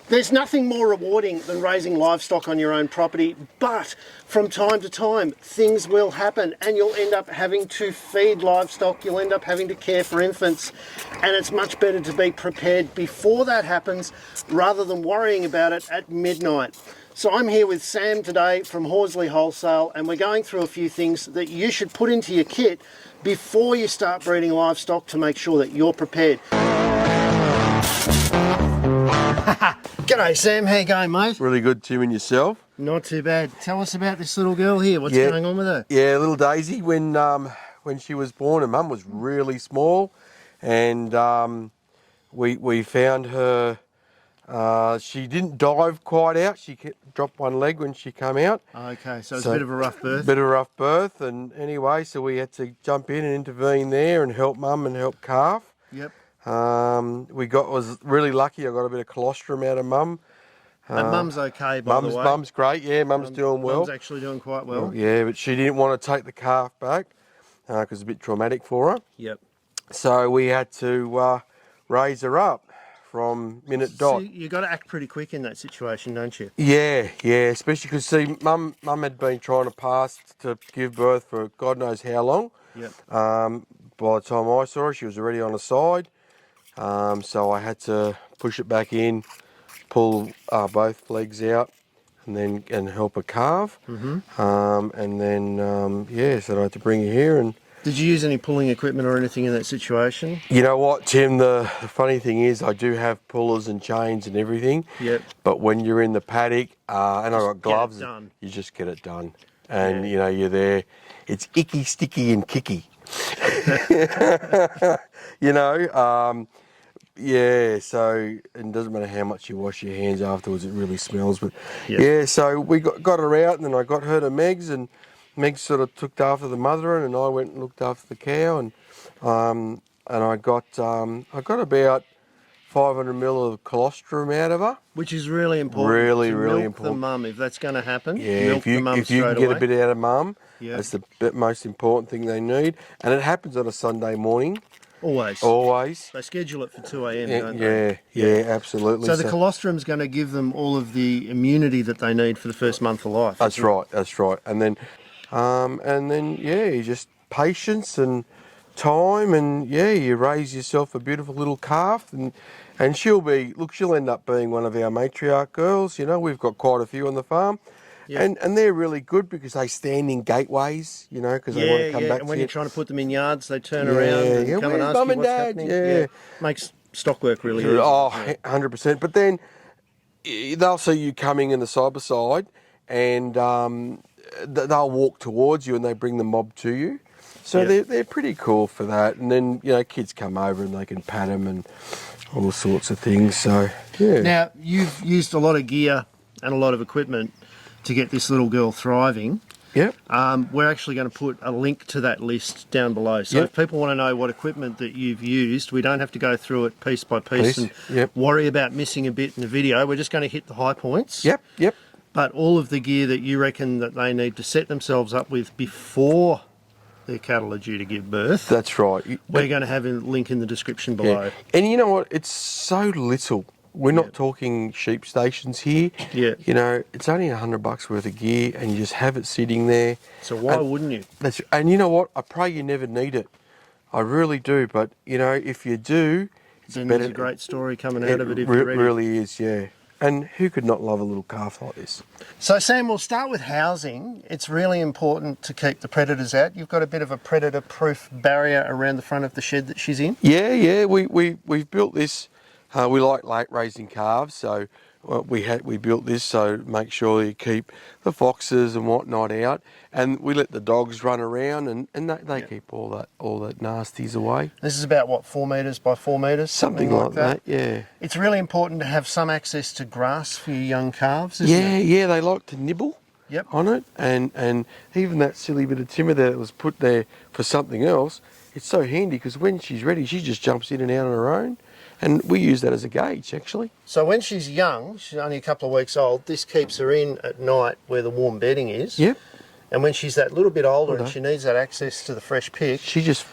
There's nothing more rewarding than raising livestock on your own property, but from time to time things will happen and you'll end up having to feed livestock, you'll end up having to care for infants, and it's much better to be prepared before that happens rather than worrying about it at midnight. So I'm here with Sam today from Horsley Wholesale, and we're going through a few things that you should put into your kit before you start breeding livestock to make sure that you're prepared. G'day Sam, how you going, mate? Really good, Tim, and yourself? Not too bad. Tell us about this little girl here. What's going on with her? Yeah, little Daisy, when she was born, her mum was really small, and we found her. She didn't dive quite out. She dropped one leg when she came out. Okay, so it's a bit of a rough birth. Bit of a rough birth, and anyway, so we had to jump in and intervene there and help mum and help calf. Yep. Was really lucky. I got a bit of colostrum out of mum. And mum's okay, by the way. Mum's great. Yeah, mum's doing well. Mum's actually doing quite well. Yeah, but she didn't want to take the calf back because it's a bit traumatic for her. Yep. So we had to raise her up from minute dot. So you got to act pretty quick in that situation, don't you? Yeah, especially because mum had been trying to pass to give birth for God knows how long. Yep. By the time I saw her, she was already on the side. So I had to push it back in, pull both legs out, and help her calve. Mm-hmm. So I had to bring her here. And did you use any pulling equipment or anything in that situation? you know what, Tim? The funny thing is, I do have pullers and chains and everything. Yep. But when you're in the paddock, and I've got gloves, you just get it done. And you're there. It's icky, sticky, and kicky. So it doesn't matter how much you wash your hands afterwards, it really smells. But so we got her out, and then I got her to Meg's, and Meg sort of looked after the mother, and I went and looked after the cow, and I got about 500 ml of colostrum out of her, which is really important. Really milk important. The mum, if that's going to happen. Yeah, milk the mum if you can get a bit out of mum, that's the most important thing they need, and it happens on a Sunday morning. Always. They schedule it for 2 a.m, don't they? Yeah, absolutely. So the colostrum's going to give them all of the immunity that they need for the first month of life. That's right. And then, you just patience and time, and you raise yourself a beautiful little calf, and she'll end up being one of our matriarch girls. We've got quite a few on the farm. Yep. And they're really good because they stand in gateways, because they want to come back. And when you're trying to put them in yards, they turn around and come and ask you what's happening. Makes stock work really easy. Oh, 100%. But then they'll see you coming in the side by side, and they'll walk towards you, and they bring the mob to you. So they're pretty cool for that. And then kids come over and they can pat them and all sorts of things. So Now you've used a lot of gear and a lot of equipment to get this little girl thriving. Yep. We're actually going to put a link to that list down below. So if people want to know what equipment that you've used, we don't have to go through it piece by piece and worry about missing a bit in the video. We're just going to hit the high points. Yep. But all of the gear that you reckon that they need to set themselves up with before their cattle are due to give birth. That's right. We're going to have a link in the description below. Yeah. And you know what? It's so little. We're not talking sheep stations here. Yeah. It's only $100 worth of gear, and you just have it sitting there. So why wouldn't you? And you know what? I pray you never need it. I really do. But if you do, then there's a great story coming out of it if you're ready. It really is, yeah. And who could not love a little calf like this? So Sam, we'll start with housing. It's really important to keep the predators out. You've got a bit of a predator-proof barrier around the front of the shed that she's in. Yeah. We've built this. We like late raising calves, so we built this so make sure you keep the foxes and whatnot out, and we let the dogs run around, and they keep all that nasties away. This is about 4 metres by 4 metres, something like that. Yeah. It's really important to have some access to grass for your young calves, isn't it? Yeah. They like to nibble. Yep. On it, and even that silly bit of timber that was put there for something else, it's so handy because when she's ready, she just jumps in and out on her own. And we use that as a gauge, actually. So when she's young, she's only a couple of weeks old, this keeps her in at night where the warm bedding is. Yep. And when she's that little bit older and she needs that access to the fresh pick, she just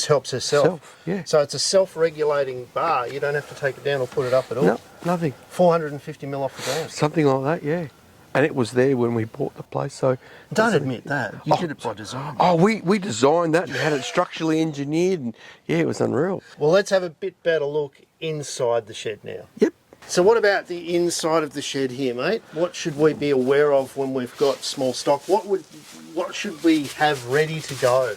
helps herself. Yeah. So it's a self-regulating bar. You don't have to take it down or put it up at all. No, Nothing. 450 mil off the ground. Something like that, yeah. And it was there when we bought the place, so... Don't admit that. You did it by design. Oh, we designed that and had it structurally engineered, and yeah, it was unreal. Well, let's have a bit better look inside the shed now. Yep. So what about the inside of the shed here, mate? What should we be aware of when we've got small stock? What should we have ready to go?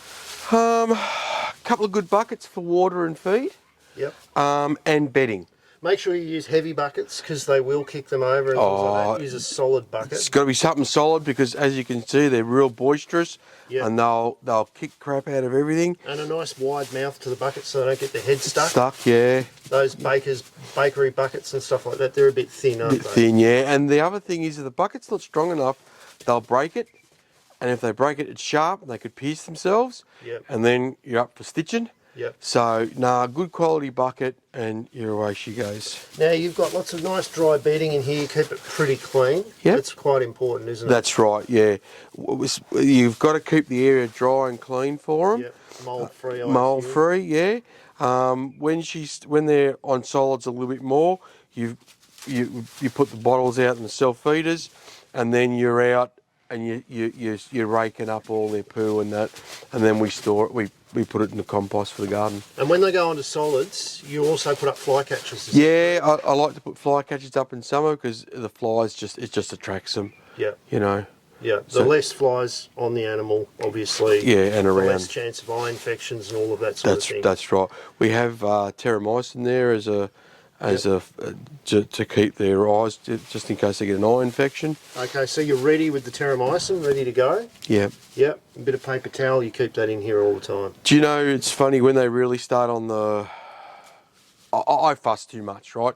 A couple of good buckets for water and feed. Yep. And bedding. Make sure you use heavy buckets because they will kick them over and things like that. Use a solid bucket. It's got to be something solid because, as you can see, they're real boisterous. Yep. And they'll kick crap out of everything. And a nice wide mouth to the bucket so they don't get their head stuck. Stuck, yeah. Those bakery buckets and stuff like that, they're a bit thin, aren't they? Bit thin, yeah. And the other thing is, if the bucket's not strong enough, they'll break it. And if they break it, it's sharp and they could pierce themselves. Yep. And then you're up for stitching. Yep. So, good quality bucket, and you're away she goes. Now, you've got lots of nice dry bedding in here. You keep it pretty clean. Yep. That's quite important, isn't it? That's right, yeah. You've got to keep the area dry and clean for them. Yep. Mold-free. Mold-free, yeah. When they're on solids a little bit more, you put the bottles out in the self-feeders, and then you're out and you're raking up all their poo and that, and then we store it. We put it in the compost for the garden. And when they go onto solids, you also put up fly catchers. Yeah, I like to put fly catchers up in summer because the flies it just attracts them. Yeah. You know. Yeah. The less flies on the animal, obviously. Yeah, and around. The less chance of eye infections and all of that sort of thing. That's right. We have Terramycin there to keep their eyes just in case they get an eye infection. Okay, so you're ready with the Terramycin, ready to go? Yeah. Yep. A bit of paper towel, you keep that in here all the time. Do you know, it's funny when they really start on the... I fuss too much, right?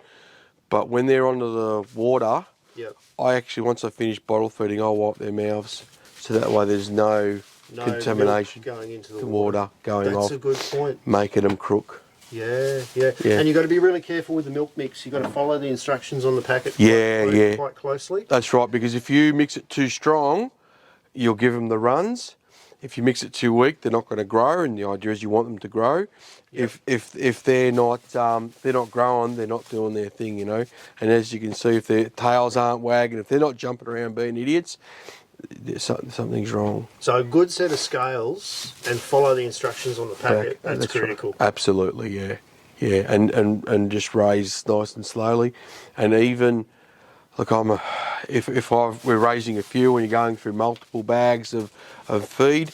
But when they're onto the water, yep. I actually, once I finish bottle feeding, I'll wipe their mouths so that way there's no contamination going into the water going off. That's a good point. Making them crook. Yeah. And you've got to be really careful with the milk mix. You've got to follow the instructions on the packet quite closely. That's right, because if you mix it too strong, you'll give them the runs. If you mix it too weak, they're not going to grow, and the idea is you want them to grow. Yep. If they're not growing, they're not doing their thing, you know. And as you can see, if their tails aren't wagging, if they're not jumping around being idiots, something's wrong. So a good set of scales and follow the instructions on the packet. That's critical. Right. Absolutely, yeah, and just raise nice and slowly, and even. Look, we're raising a few and you're going through multiple bags of feed,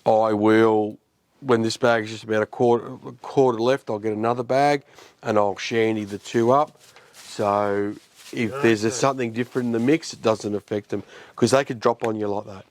I will, when this bag is just about a quarter left, I'll get another bag and I'll shandy the two up. So if there's something different in the mix, it doesn't affect them because they could drop on you like that.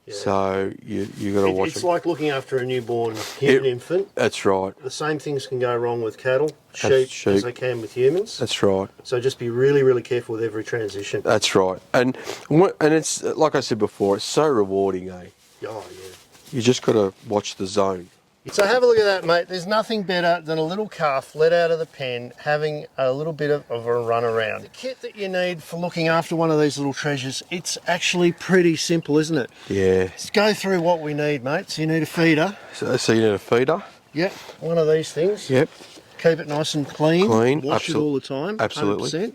Yeah. So you got to watch it. It's like looking after a newborn human infant. That's right. The same things can go wrong with cattle, sheep, as they can with humans. That's right. So just be really, really careful with every transition. That's right. And it's, like I said before, it's so rewarding, eh? Oh, yeah. You just got to watch the zone. So have a look at that, mate. There's nothing better than a little calf let out of the pen having a little bit of a run around. The kit that you need for looking after one of these little treasures, it's actually pretty simple, isn't it? Yeah. Let's go through what we need, mate. So you need a feeder. So you need a feeder? Yep, one of these things. Yep. Keep it nice and clean. Wash it all the time. Absolutely. 100%.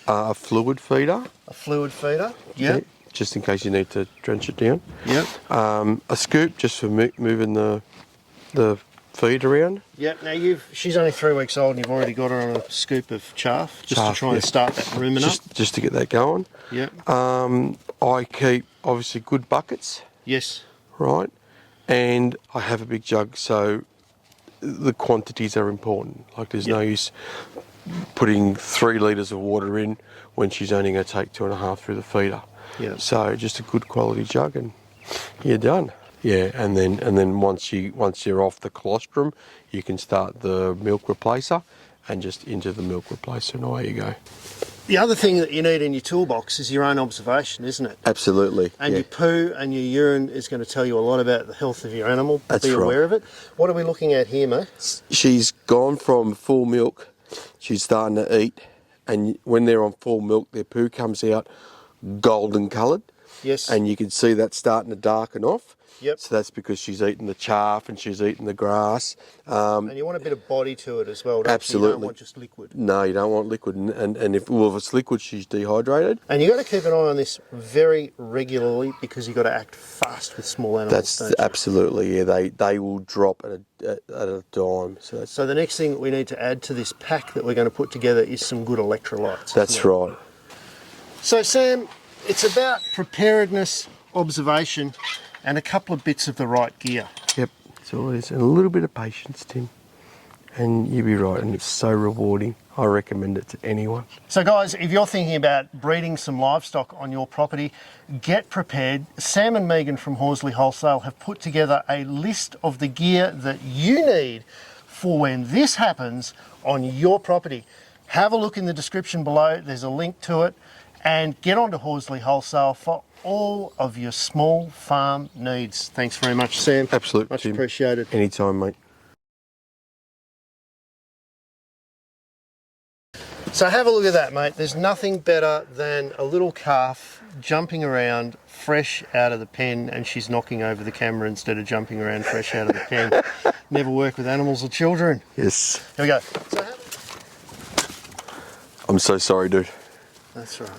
A fluid feeder. A fluid feeder. Yep. Just in case you need to drench it down. Yep. A scoop just for moving the feed around. Yep. Now she's only 3 weeks old, and you've already got her on a scoop of chaff to try and start that rumen up. Just to get that going. Yep. I keep obviously good buckets. Yes. Right. And I have a big jug, so the quantities are important. Like there's no use putting 3 litres of water in when she's only going to take 2.5 through the feeder. Yeah. So just a good quality jug and you're done. Yeah, and then once you're off the colostrum, you can start the milk replacer and just into the milk replacer and away you go. The other thing that you need in your toolbox is your own observation, isn't it? Absolutely. And your poo and your urine is going to tell you a lot about the health of your animal. That's Be aware of it. What are we looking at here, mate? She's gone from full milk, she's starting to eat, and when they're on full milk, their poo comes out golden coloured. Yes. And you can see that starting to darken off. Yep. So that's because she's eating the chaff and she's eating the grass. And you want a bit of body to it as well, don't Absolutely. you? You don't want just liquid. No, you don't want liquid. And if it's liquid, she's dehydrated. And you've got to keep an eye on this very regularly because you've got to act fast with small animals, don't you? Absolutely, yeah. They will drop at a dime. So the next thing we need to add to this pack that we're going to put together is some good electrolytes. That's right. So Sam, it's about preparedness, observation, and a couple of bits of the right gear. Yep, it's always and a little bit of patience, Tim. And you'll be right, and it's so rewarding. I recommend it to anyone. So guys, if you're thinking about breeding some livestock on your property, get prepared. Sam and Megan from Horsley Wholesale have put together a list of the gear that you need for when this happens on your property. Have a look in the description below, there's a link to it, and get onto Horsley Wholesale for all of your small farm needs. Thanks very much, Sam. Absolutely, Much Tim. appreciated. Anytime, mate. So have a look at that, mate. There's nothing better than a little calf jumping around fresh out of the pen, and she's knocking over the camera instead of jumping around fresh out of the pen. Never work with animals or children. Yes. Here we go. I'm so sorry, dude. That's right.